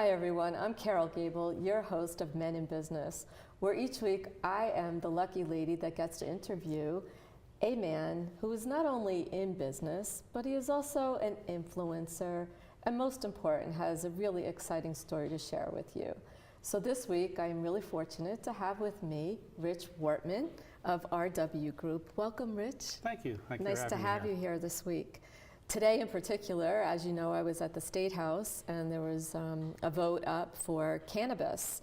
Hi everyone, I'm Carol Gable, your host of Men in Business, where each week I am the lucky lady that gets to interview a man who is not only in business, but he is also an influencer, and most important, has a really exciting story to share with you. So this week, I am really fortunate to have with me Rich Wortmann of RW Group. Welcome, Rich. Thank you. Nice to have you here this week. Today in particular, as you know, I was at the State House and there was a vote up for cannabis,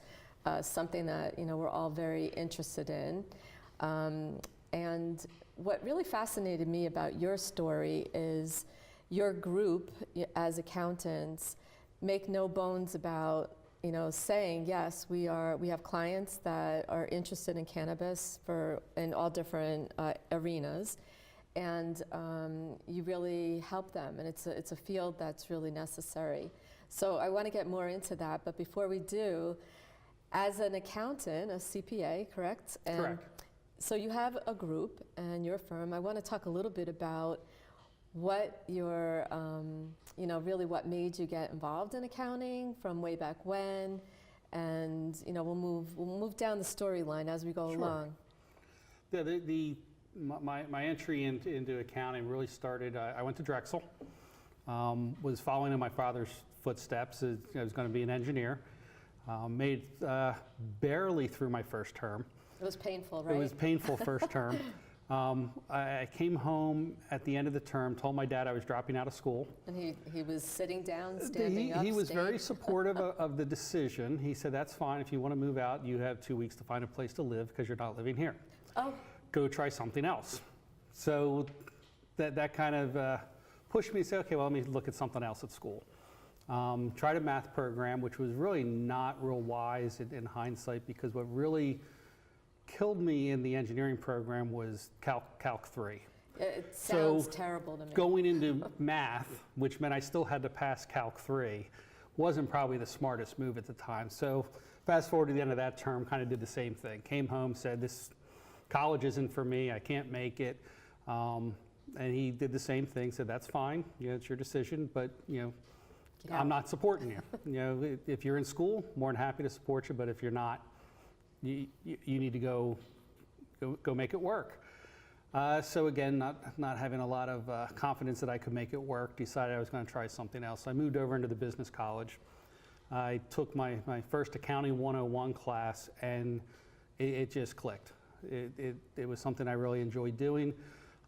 something that we're all very interested in. And what really fascinated me about your story is your group as accountants make no bones about saying, yes, we have clients that are interested in cannabis in all different arenas. And you really help them, and it's a field that's really necessary. So I want to get more into that, but before we do, as an accountant, a CPA, correct? Correct. So you have a group and your firm. I want to talk a little bit about what your, really what made you get involved in accounting from way back when, and we'll move down the storyline as we go along. Yeah, my entry into accounting really started, I went to Drexel, was following in my father's footsteps. I was going to be an engineer. Made barely through my first term. It was painful, right? It was painful first term. I came home at the end of the term, told my dad I was dropping out of school. And he was sitting down, standing up? He was very supportive of the decision. He said, that's fine. If you want to move out, you have 2 weeks to find a place to live because you're not living here. Oh. Go try something else. So that kind of pushed me to say, okay, well, let me look at something else at school. Tried a math program, which was really not real wise in hindsight, because what really killed me in the engineering program was Calc 3. It sounds terrible to me. Going into math, which meant I still had to pass Calc 3, wasn't probably the smartest move at the time. So fast forward to the end of that term, kind of did the same thing. Came home, said, this college isn't for me, I can't make it. And he did the same thing, said, that's fine, it's your decision, but I'm not supporting you. If you're in school, more than happy to support you, but if you're not, you need to go make it work. So again, not having a lot of confidence that I could make it work, decided I was going to try something else. I moved over into the business college. I took my first Accounting 101 class, and it just clicked. It was something I really enjoyed doing.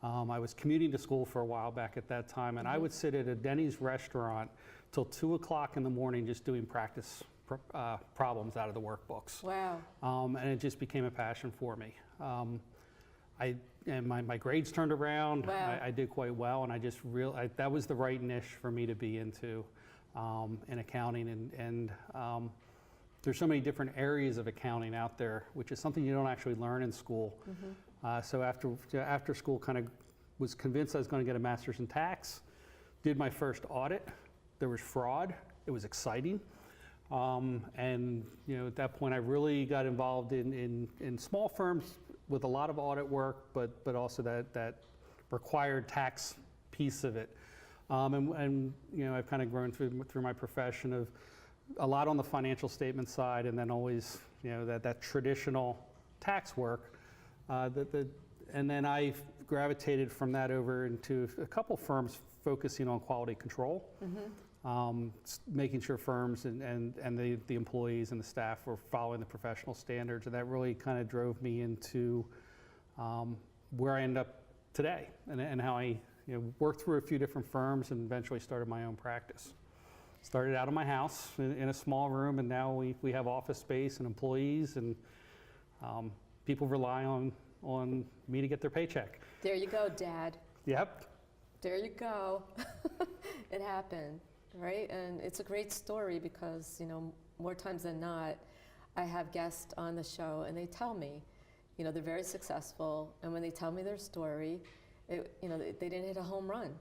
I was commuting to school for a while back at that time, and I would sit at a Denny's restaurant till 2 o'clock in the morning just doing practice problems out of the workbooks. Wow. And it just became a passion for me. And my grades turned around. Wow. I did quite well, and I just realized that was the right niche for me to be into in accounting. And there's so many different areas of accounting out there, which is something you don't actually learn in school. Mm-hmm. So after school, kind of was convinced I was going to get a master's in tax. Did my first audit. There was fraud. It was exciting. And at that point, I really got involved in small firms with a lot of audit work, but also that required tax piece of it. And I've kind of grown through my profession of a lot on the financial statement side, and then always that traditional tax work. And then I gravitated from that over into a couple firms focusing on quality control. Mm-hmm. Making sure firms and the employees and the staff were following the professional standards, and that really kind of drove me into where I end up today, and how I worked through a few different firms and eventually started my own practice. Started out of my house in a small room, and now we have office space and employees, and people rely on me to get their paycheck. There you go, Dad. Yep. There you go. It happened. Right, and it's a great story because more times than not, I have guests on the show and they tell me, they're very successful, and when they tell me their story, they didn't hit a home run,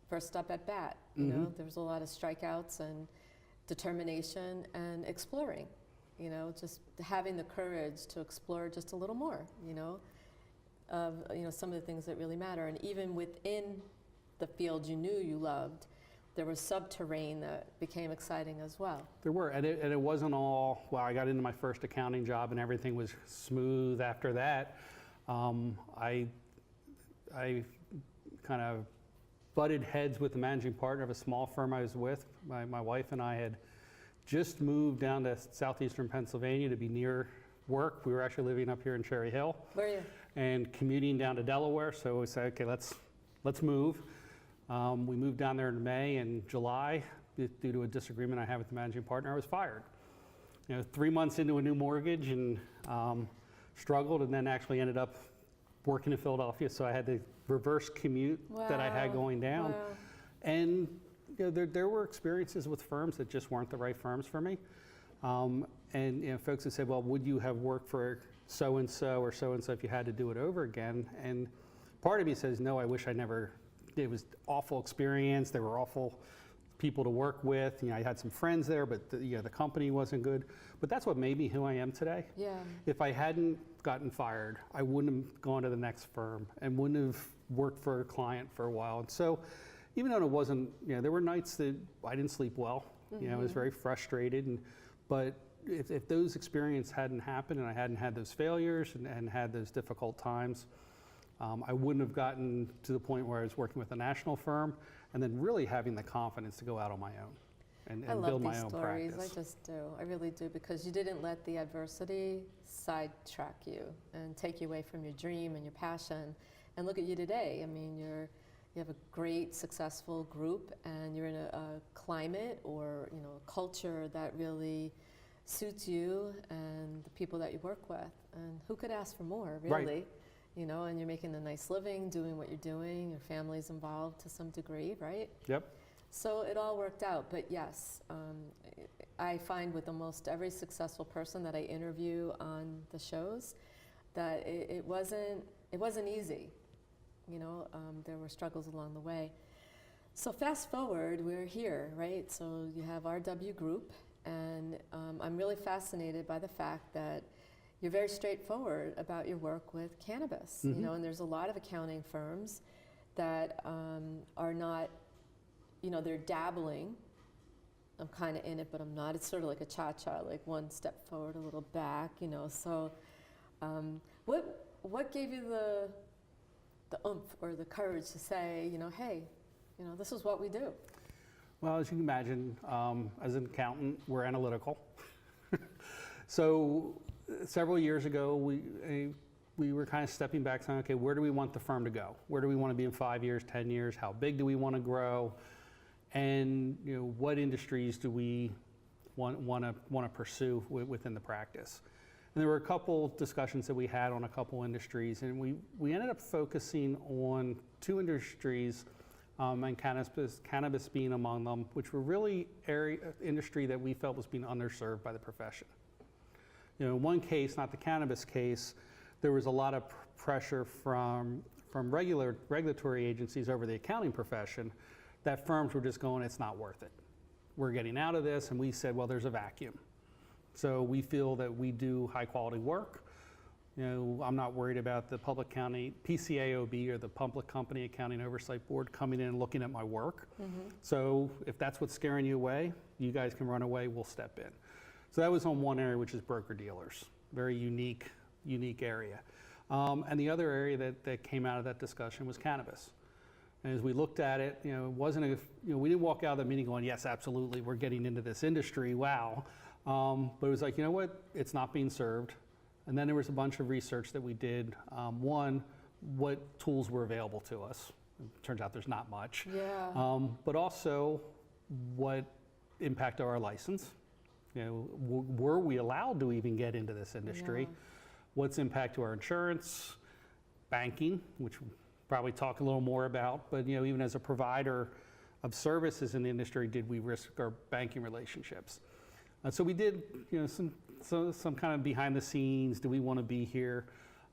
first up at bat. Mm-hmm. There was a lot of strikeouts and determination and exploring. Just having the courage to explore just a little more. Of some of the things that really matter, and even within the field you knew you loved, there was subterranean that became exciting as well. There were, and it wasn't all, well, I got into my first accounting job and everything was smooth after that. I kind of butted heads with the managing partner of a small firm I was with. My wife and I had just moved down to southeastern Pennsylvania to be near work. We were actually living up here in Cherry Hill. Where are you? And commuting down to Delaware, so we said, okay, let's move. We moved down there in May and July. Due to a disagreement I had with the managing partner, I was fired. 3 months into a new mortgage and struggled, and then actually ended up working in Philadelphia, so I had the reverse commute that I had going down. Wow. And there were experiences with firms that just weren't the right firms for me. And folks have said, well, would you have worked for so-and-so or so-and-so if you had to do it over again? And part of me says, no, I wish I never. It was awful experience. There were awful people to work with. I had some friends there, but the company wasn't good. But that's what made me who I am today. Yeah. If I hadn't gotten fired, I wouldn't have gone to the next firm and wouldn't have worked for a client for a while. And so even though it wasn't, there were nights that I didn't sleep well. I was very frustrated. But if those experiences hadn't happened and I hadn't had those failures and had those difficult times, I wouldn't have gotten to the point where I was working with a national firm and then really having the confidence to go out on my own and build my own practice. I just do. I really do, because you didn't let the adversity sidetrack you and take you away from your dream and your passion. And look at you today. I mean, you have a great, successful group, and you're in a climate or a culture that really suits you and the people that you work with. And who could ask for more, really? Right. And you're making a nice living, doing what you're doing, your family's involved to some degree, right? Yep. So it all worked out. But yes, I find with almost every successful person that I interview on the shows that it wasn't easy. There were struggles along the way. So fast forward, we're here, right? So you have RW Group, and I'm really fascinated by the fact that you're very straightforward about your work with cannabis, and there's a lot of accounting firms that are not, they're dabbling. I'm kind of in it, but I'm not. It's sort of like a cha-cha, like one step forward, a little back, So what gave you the oomph or the courage to say, hey, this is what we do? Well, as you can imagine, as an accountant, we're analytical. So several years ago, we were kind of stepping back saying, okay, where do we want the firm to go? Where do we want to be in 5 years, 10 years? How big do we want to grow? And what industries do we want to pursue within the practice? And there were a couple discussions that we had on a couple industries, and we ended up focusing on 2 industries, and cannabis being among them, which were really industry that we felt was being underserved by the profession. In one case, not the cannabis case, there was a lot of pressure from regulatory agencies over the accounting profession that firms were just going, it's not worth it. We're getting out of this, and we said, well, there's a vacuum. So we feel that we do high quality work. I'm not worried about the public county, PCAOB, or the Public Company Accounting Oversight Board coming in and looking at my work. So if that's what's scaring you away, you guys can run away, we'll step in. So that was on one area, which is broker-dealers, very unique area. And the other area that came out of that discussion was cannabis. And as we looked at it, it wasn't we didn't walk out of the meeting going, yes, absolutely, we're getting into this industry, wow. But it was like, what, it's not being served. And then there was a bunch of research that we did. One, what tools were available to us. It turns out there's not much. Yeah. But also, what impact of our license? Were we allowed to even get into this industry? Yeah. What's impact to our insurance, banking, which we'll probably talk a little more about, but even as a provider of services in the industry, did we risk our banking relationships? So we did some kind of behind the scenes, do we want to be here?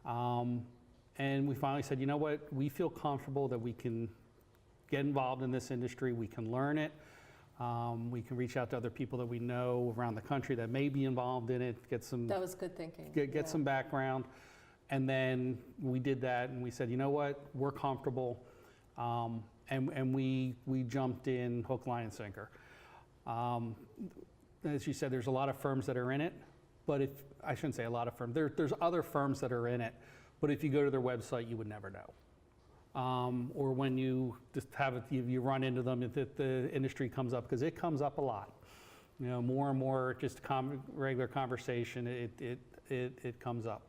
And we finally said, what, we feel comfortable that we can get involved in this industry, we can learn it. We can reach out to other people that we know around the country that may be involved in it, get some. That was good thinking. Get some background. And then we did that and we said, what, we're comfortable. and we jumped in hook, line, and sinker. As you said, there's a lot of firms that are in it, but if I shouldn't say a lot of firms, there's other firms that are in it, but if you go to their website, you would never know. Or when you just you run into them, the industry comes up, because it comes up a lot. You know, more and more, just regular conversation, it comes up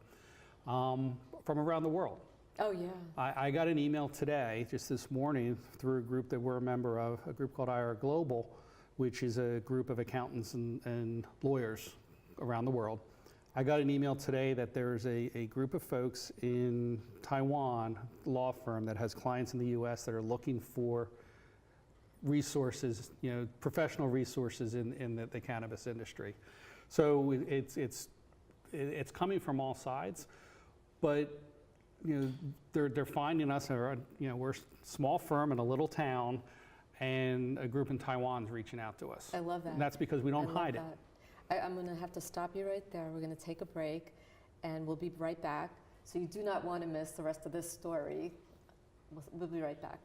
from around the world. Oh, yeah. I got an email today, just this morning, through a group that we're a member of, a group called IR Global, which is a group of accountants and lawyers around the world. I got an email today that there's a group of folks in Taiwan, law firm, that has clients in the US that are looking for resources, you know, professional resources in the cannabis industry. So it's coming from all sides, but you know, they're finding us, you know, we're a small firm in a little town, and a group in Taiwan is reaching out to us. I love that. And that's because we don't hide it. I'm going to have to stop you right there. We're going to take a break, and we'll be right back. So you do not want to miss the rest of this story. We'll be right back.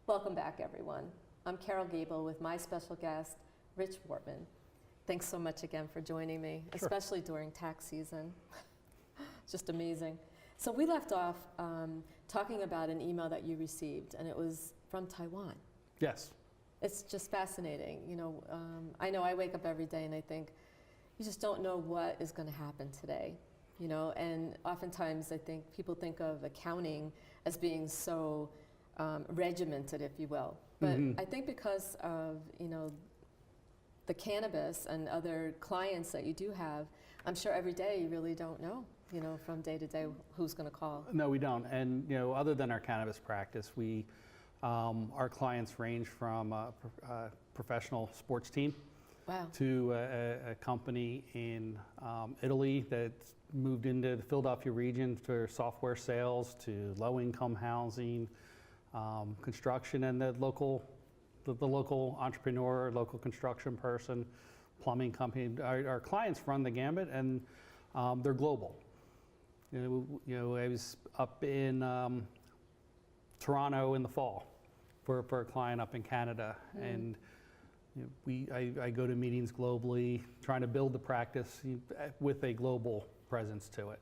Welcome back, everyone. I'm Carol Gable with my special guest, Rich Wortmann. Thanks so much again for joining me, Sure. especially during tax season. Just amazing. So we left off talking about an email that you received, and it was from Taiwan. Yes. It's just fascinating. You know, I know I wake up every day and I think, you just don't know what is going to happen today. You know, and oftentimes I think people think of accounting as being so regimented, if you will. But I think because of, you know, the cannabis and other clients that you do have, I'm sure every day you really don't know, you know, from day to day who's going to call. No, we don't. And you know, other than our cannabis practice, our clients range from a professional sports team. Wow. To a company in Italy that moved into the Philadelphia region for software sales, to low-income housing, construction, and the local entrepreneur, local construction person, plumbing company. Our clients run the gambit, and they're global. You know, I was up in Toronto in the fall for a client up in Canada, and you know, I go to meetings globally, trying to build the practice with a global presence to it.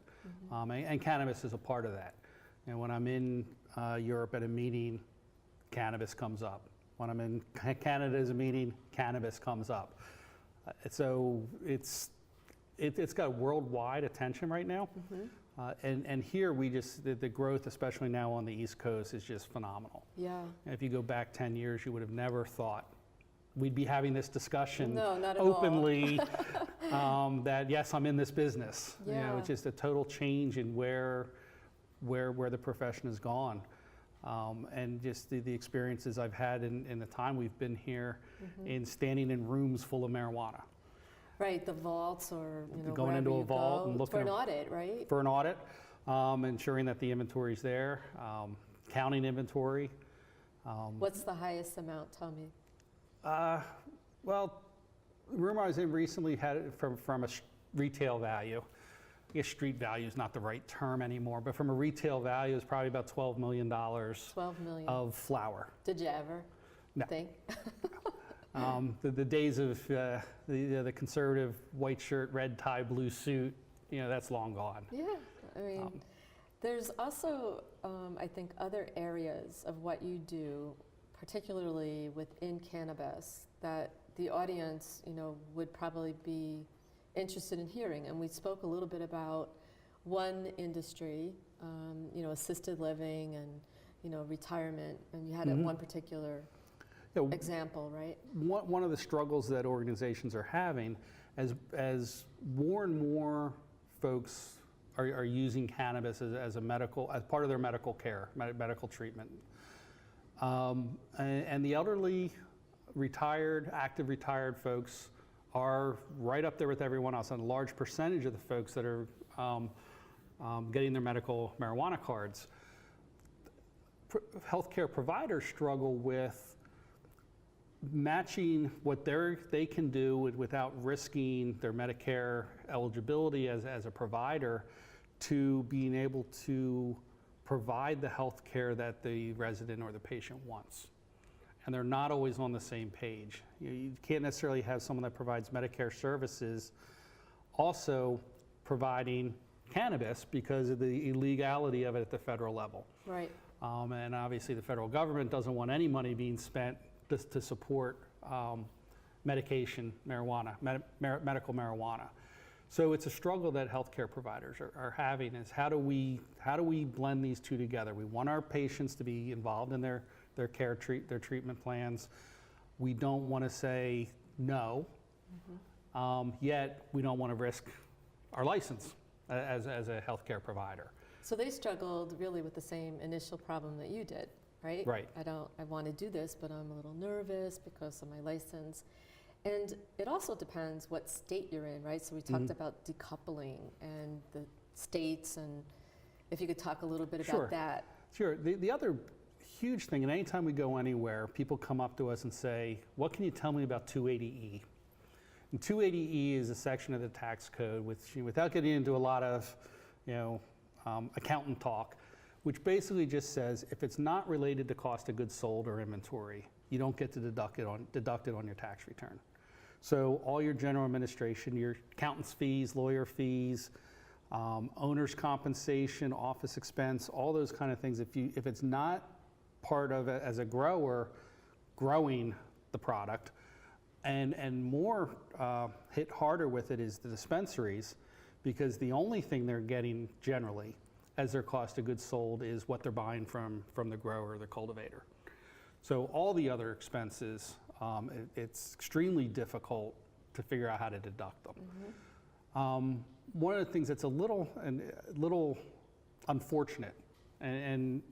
And cannabis is a part of that. You know, when I'm in Europe at a meeting, cannabis comes up. When I'm in Canada as a meeting, cannabis comes up. So it's got worldwide attention right now. And here the growth, especially now on the East Coast, is just phenomenal. Yeah. If you go back 10 years, you would have never thought we'd be having this discussion No, not at openly that yes, I'm in this business. Yeah. You know, it's just a total change in where the profession has gone. And just the experiences I've had in the time we've been here, in standing in rooms full of marijuana. Right, the vaults, or you know, going into a vault and looking for an audit, right? For an audit, ensuring that the inventory's there, counting inventory. What's the highest amount? Tell me. Well, the room I was in recently had it from a retail value. I guess street value is not the right term anymore, but from a retail value, it's probably about $12 million 12 million. of flour. Did you ever No. think? The days of the conservative white shirt, red tie, blue suit, you know, that's long gone. Yeah, I mean, there's also, I think, other areas of what you do, particularly within cannabis, that the audience, you know, would probably be interested in hearing. And we spoke a little bit about one industry, you know, assisted living and, you know, retirement, and you had one particular example, right? One of the struggles that organizations are having, as more and more folks are using cannabis as part of their medical care, medical treatment, and the elderly, retired, active retired folks are right up there with everyone else, and a large percentage of the folks that are getting their medical marijuana cards. Healthcare providers struggle with matching what they can do without risking their Medicare eligibility as a provider to being able to provide the health care that the resident or the patient wants. And they're not always on the same page. You can't necessarily have someone that provides Medicare services also providing cannabis because of the illegality of it at the federal level. Right. And obviously the federal government doesn't want any money being spent just to support medication marijuana, medical marijuana. So it's a struggle that healthcare providers are having is how do we blend these two together? We want our patients to be involved in their their treatment plans. We don't want to say no, yet we don't want to risk our license as a healthcare provider. So they struggled really with the same initial problem that you did, right? Right. I want to do this, but I'm a little nervous because of my license. And it also depends what state you're in, right? So we talked about decoupling and the states, and if you could talk a little bit about that. Sure. The other huge thing, and anytime we go anywhere, people come up to us and say, what can you tell me about 280E? And 280E is a section of the tax code, which, without getting into a lot of accountant talk, which basically just says if it's not related to cost of goods sold or inventory, you don't get to deduct it on your tax return. So all your general administration, your accountant's fees, lawyer fees, owner's compensation, office expense, all those kind of things, if it's not part of it as a grower growing the product, and more hit harder with it is the dispensaries, because the only thing they're getting generally as their cost of goods sold is what they're buying from the grower or the cultivator. So all the other expenses, it's extremely difficult to figure out how to deduct them. One of the things that's a little unfortunate, and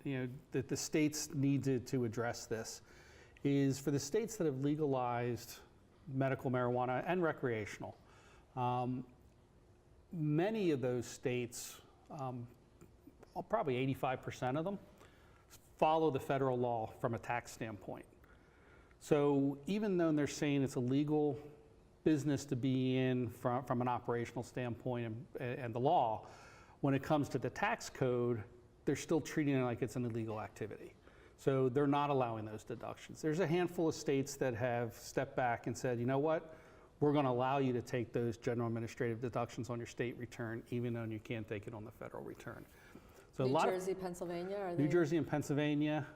that the states needed to address this, is for the states that have legalized medical marijuana and recreational. Many of those states, probably 85% of them, follow the federal law from a tax standpoint. So even though they're saying it's a legal business to be in from an operational standpoint and the law, when it comes to the tax code, they're still treating it like it's an illegal activity. So they're not allowing those deductions. There's a handful of states that have stepped back and said, you know what, we're going to allow you to take those general administrative deductions on your state return, even though you can't take it on the federal return. So New Jersey, Pennsylvania, are they? New Jersey and Pennsylvania,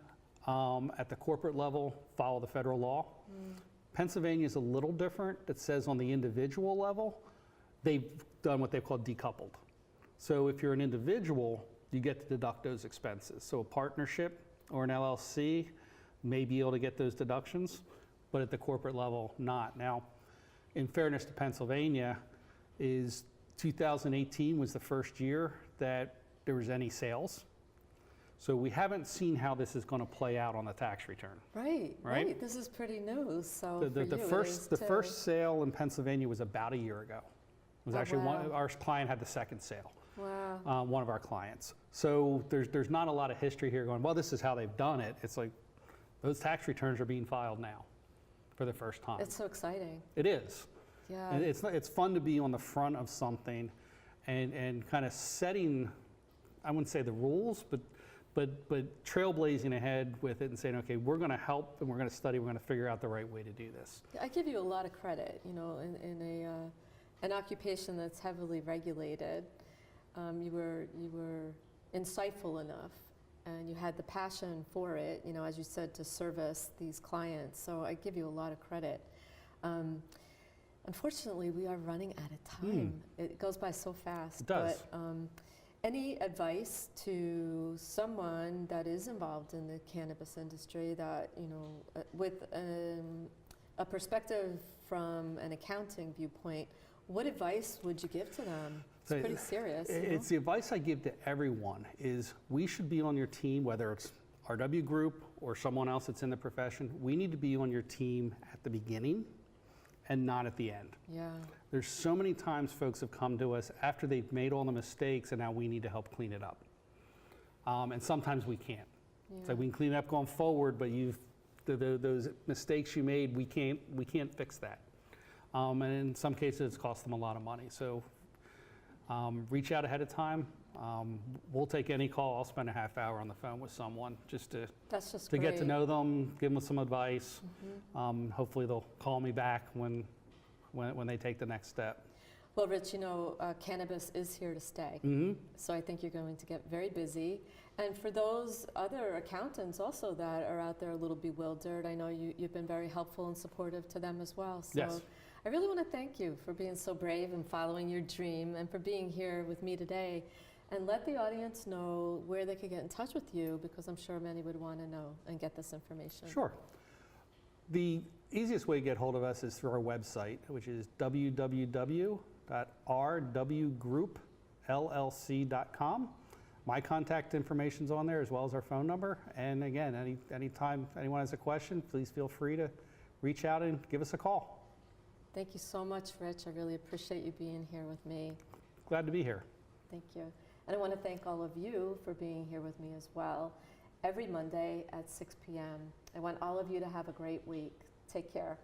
at the corporate level, follow the federal law. Pennsylvania is a little different. It says on the individual level, they've done what they've called decoupled. So if you're an individual, you get to deduct those expenses. So a partnership or an LLC may be able to get those deductions, but at the corporate level, not. Now, in fairness to Pennsylvania, 2018 was the first year that there was any sales. So we haven't seen how this is going to play out on the tax return. Right. This is pretty new. So the first sale in Pennsylvania was about a year ago. It was actually our client had the second sale. Wow. One of our clients. So there's not a lot of history here going, well, this is how they've done it. It's like those tax returns are being filed now for the first time. It's so exciting. It is. Yeah. And it's fun to be on the front of something and kind of setting, I wouldn't say the rules, but trailblazing ahead with it and saying, okay, we're going to help and we're going to study, we're going to figure out the right way to do this. I give you a lot of credit, in an occupation that's heavily regulated. You were insightful enough, and you had the passion for it, as you said, to service these clients. So I give you a lot of credit. Unfortunately, we are running out of time. It goes by so fast. It does. But any advice to someone that is involved in the cannabis industry that, with a perspective from an accounting viewpoint, what advice would you give to them? It's pretty serious. It's the advice I give to everyone is we should be on your team, whether it's RW Group or someone else that's in the profession. We need to be on your team at the beginning and not at the end. Yeah. There's so many times folks have come to us after they've made all the mistakes and now we need to help clean it up. And sometimes we can't. Yeah. So we can clean it up going forward, but you've those mistakes you made, we can't fix that. And in some cases, it's cost them a lot of money. So reach out ahead of time. We'll take any call. I'll spend a half hour on the phone with someone just to get to know them, give them some advice. Hopefully they'll call me back when they take the next step. Well, Rich, you know, cannabis is here to stay. So I think you're going to get very busy. And for those other accountants also that are out there a little bewildered, I know you've been very helpful and supportive to them as well. So Yes. I really want to thank you for being so brave and following your dream, and for being here with me today. And let the audience know where they could get in touch with you, because I'm sure many would want to know and get this information. Sure. The easiest way to get hold of us is through our website, which is www.rwgroupllc.com. My contact information's on there, as well as our phone number. And again, anytime anyone has a question, please feel free to reach out and give us a call. Thank you so much, Rich. I really appreciate you being here with me. Glad to be here. Thank you. And I want to thank all of you for being here with me as well. Every Monday at 6 p.m. I want all of you to have a great week. Take care.